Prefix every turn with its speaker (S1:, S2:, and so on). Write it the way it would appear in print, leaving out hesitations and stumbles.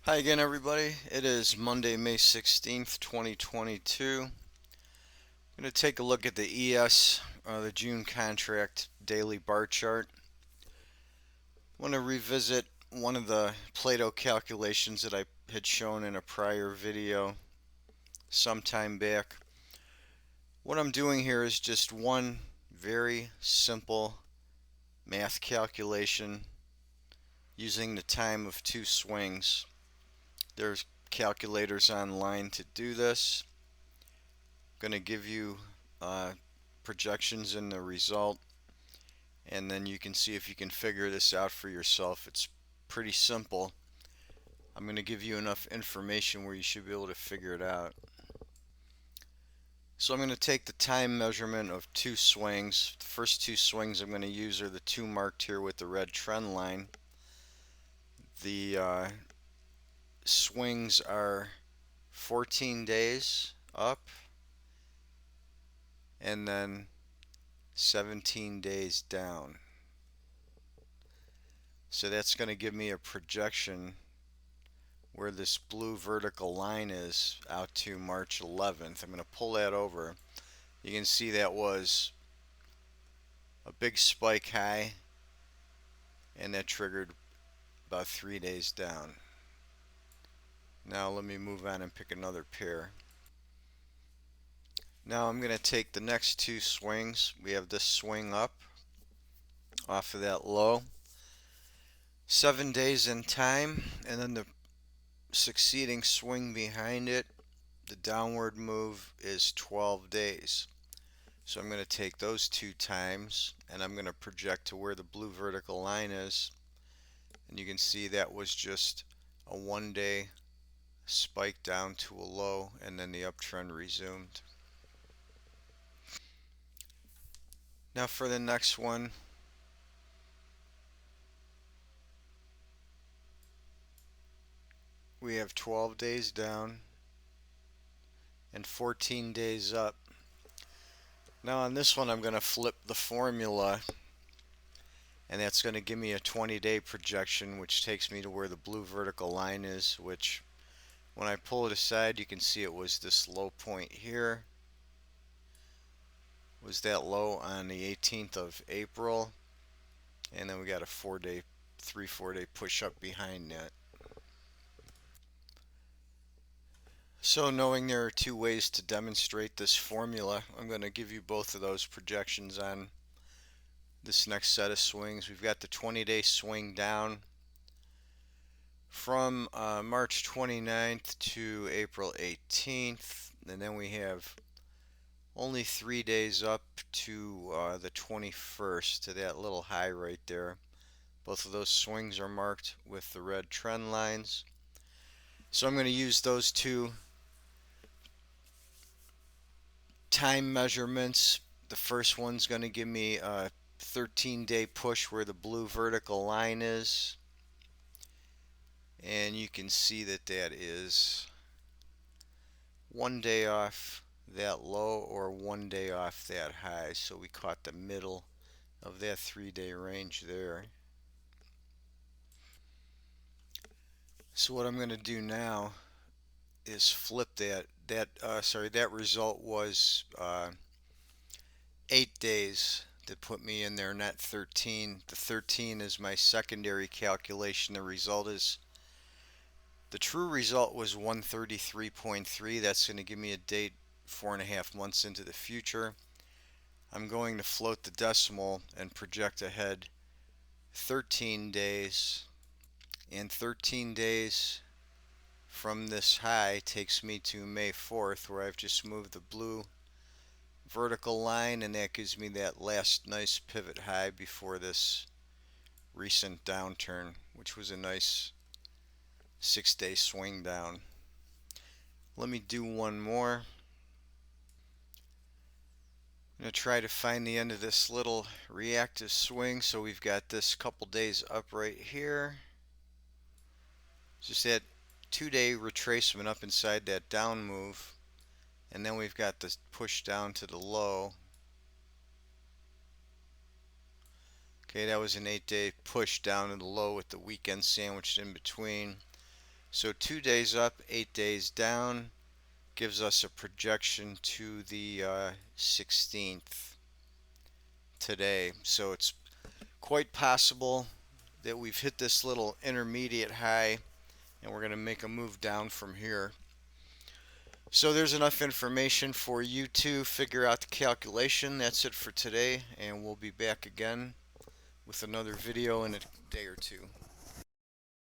S1: Hi again, everybody. It is Monday, May 16th, 2022. I'm going to take a look at the ES, the June contract daily bar chart. I want to revisit one of the Plato calculations that I had shown in a prior video some time back. What I'm doing here is just one very simple math calculation using the time of two swings. There's calculators online to do this. Going to give you projections in the result, and then you can see if you can figure this out for yourself. It's pretty simple. I'm going to give you enough information where you should be able to figure it out. So I'm going to take the time measurement of two swings. The first two swings I'm going to use are the two marked here with the red trend line. The swings are 14 days up and then 17 days down. So that's going to give me a projection where this blue vertical line is out to March 11th. I'm going to pull that over. You can see that was a big spike high, and that triggered about 3 days down. Now let me move on and pick another pair. Now I'm going to take the next two swings. We have this swing up off of that low, 7 days in time, and then the succeeding swing behind it, the downward move, is 12 days. So I'm going to take those two times and I'm going to project to where the blue vertical line is, and you can see that was just a 1 day spike down to a low, and then the uptrend resumed. Now for the next one, we have 12 days down and 14 days up. Now on this one I'm going to flip the formula, and that's going to give me a 20-day projection, which takes me to where the blue vertical line is, which when I pull it aside you can see it was this low point here, was that low on the 18th of April, and then we got a 4 day, 3-4 day push up behind that. So knowing there are two ways to demonstrate this formula, I'm going to give you both of those projections on this next set of swings. We've got the 20-day swing down from March 29th to April 18th, and then we have only 3 days up to the 21st, to that little high right there. Both of those swings are marked with the red trend lines. So I'm going to use those two time measurements. The first one's going to give me a 13-day push where the blue vertical line is, and you can see that that is 1 day off that low or 1 day off that high. So we caught the middle of that 3 day range there. So what I'm going to do now is flip that result was 8 days that put me in there, not 13. The 13 is my secondary calculation. The true result was 133.3. That's going to give me a date 4.5 months into the future. I'm going to float the decimal and project ahead 13 days, and 13 days from this high takes me to May 4th, where I've just moved the blue vertical line, and that gives me that last nice pivot high before this recent downturn, which was a nice 6 day swing down. Let me do one more. I'm going to try to find the end of this little reactive swing. So we've got this couple days up right here. Just that 2 day retracement up inside that down move. And then we've got this push down to the low. Okay, that was an 8 day push down to the low with the weekend sandwiched in between. So 2 days up, 8 days down gives us a projection to the 16th today. So it's quite possible that we've hit this little intermediate high and we're going to make a move down from here. So there's enough information for you to figure out the calculation. That's it for today, and we'll be back again with another video in a day or two.